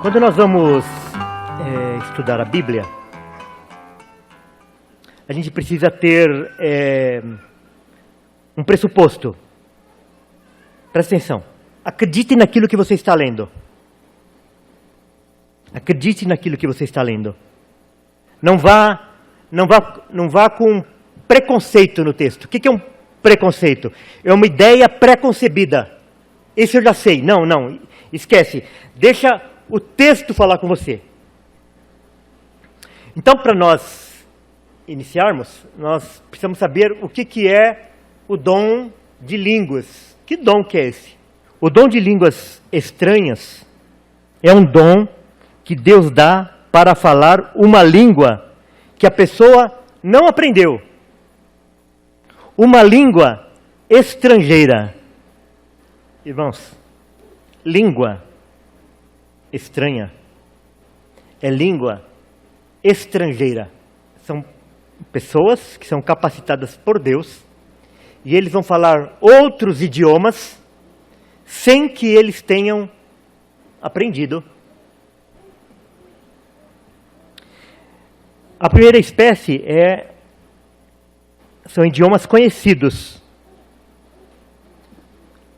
Quando nós vamos estudar a Bíblia, a gente precisa ter um pressuposto. Presta atenção. Acredite naquilo que você está lendo. Acredite naquilo que você está lendo. Não vá com preconceito no texto. O que é um preconceito? É uma ideia pré-concebida. Isso eu já sei. Não, esquece. Deixa o texto falar com você. Então, para nós iniciarmos, nós precisamos saber o que é o dom de línguas. Que dom que é esse? O dom de línguas estranhas é um dom que Deus dá para falar uma língua que a pessoa não aprendeu. Uma língua estrangeira. Irmãos, língua estranha é língua estrangeira. São pessoas que são capacitadas por Deus e eles vão falar outros idiomas sem que eles tenham aprendido. A primeira espécie são idiomas conhecidos.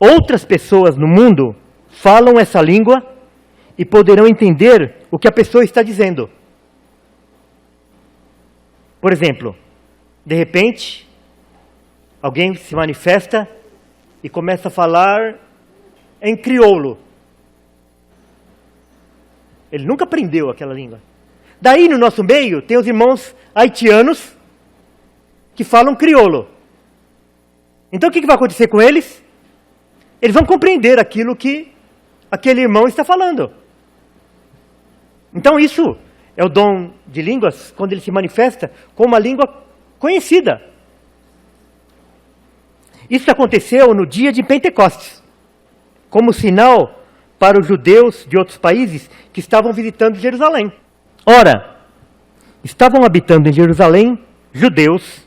Outras pessoas no mundo falam essa língua e poderão entender o que a pessoa está dizendo. Por exemplo, de repente, alguém se manifesta e começa a falar em crioulo. Ele nunca aprendeu aquela língua. Daí, no nosso meio, tem os irmãos haitianos que falam crioulo. Então, o que vai acontecer com eles? Eles vão compreender aquilo que aquele irmão está falando. Então, isso é o dom de línguas, quando ele se manifesta com uma língua conhecida. Isso aconteceu no dia de Pentecostes, como sinal para os judeus de outros países que estavam visitando Jerusalém. Ora, estavam habitando em Jerusalém judeus,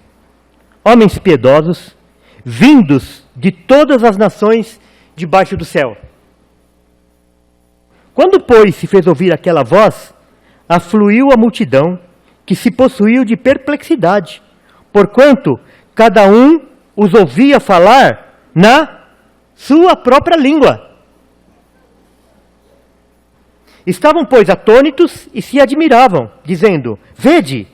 homens piedosos, vindos de todas as nações debaixo do céu. Quando, pois, se fez ouvir aquela voz, afluiu a multidão, que se possuiu de perplexidade, porquanto cada um os ouvia falar na sua própria língua. Estavam, pois, atônitos e se admiravam, dizendo: Vede,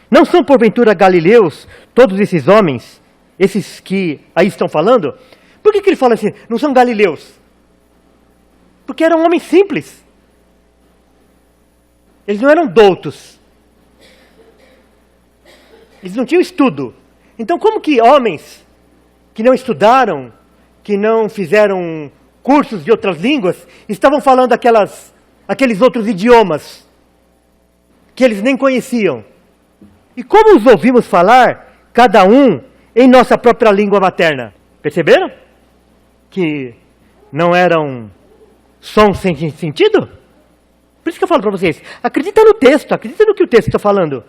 não são porventura galileus todos esses homens, esses que aí estão falando? Por que ele fala assim, não são galileus? Porque eram homens simples. Eles não eram doutos. Eles não tinham estudo. Então, como que homens que não estudaram, que não fizeram cursos de outras línguas, estavam falando aqueles outros idiomas que eles nem conheciam? E como os ouvimos falar, cada um em nossa própria língua materna? Perceberam? Que não eram sons sem sentido? Por isso que eu falo para vocês, acredita no texto, acredita no que o texto está falando.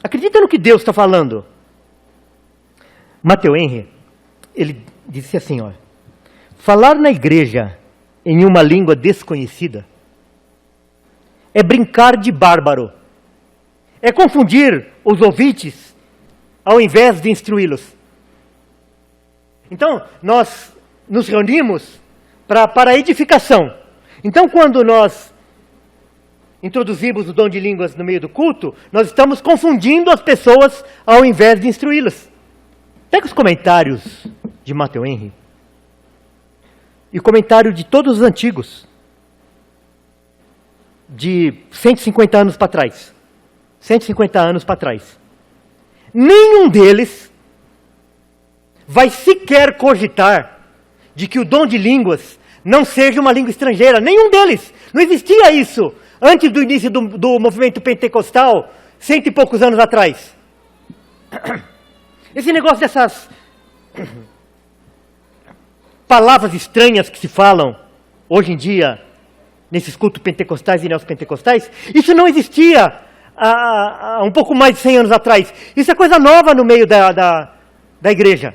Acredita no que Deus está falando. Matthew Henry, ele disse assim, falar na igreja em uma língua desconhecida é brincar de bárbaro. É confundir os ouvintes ao invés de instruí-los. Então, nós nos reunimos para edificação. Então, quando nós introduzimos o dom de línguas no meio do culto, nós estamos confundindo as pessoas ao invés de instruí-las. Pega os comentários de Matthew Henry e o comentário de todos os antigos, de 150 anos para trás. 150 anos para trás. Nenhum deles vai sequer cogitar de que o dom de línguas não seja uma língua estrangeira. Nenhum deles. Não existia isso antes do início do movimento pentecostal, 100 e poucos anos atrás. Esse negócio dessas palavras estranhas que se falam hoje em dia, nesses cultos pentecostais e neopentecostais, isso não existia há um pouco mais de 100 anos atrás. Isso é coisa nova no meio da igreja.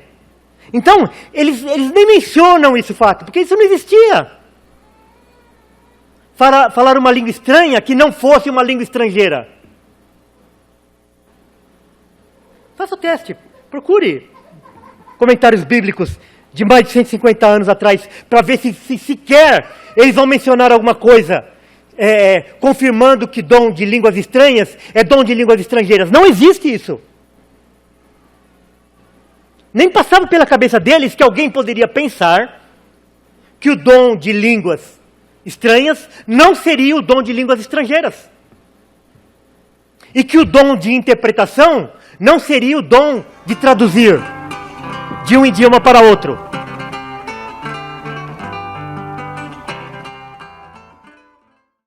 Então, eles nem mencionam esse fato, porque isso não existia. falar uma língua estranha que não fosse uma língua estrangeira? Faça o teste, procure comentários bíblicos de mais de 150 anos atrás, para ver se sequer eles vão mencionar alguma coisa confirmando que dom de línguas estranhas é dom de línguas estrangeiras. Não existe isso. Nem passava pela cabeça deles que alguém poderia pensar que o dom de línguas estranhas não seria o dom de línguas estrangeiras. E que o dom de interpretação não seria o dom de traduzir de um idioma para outro.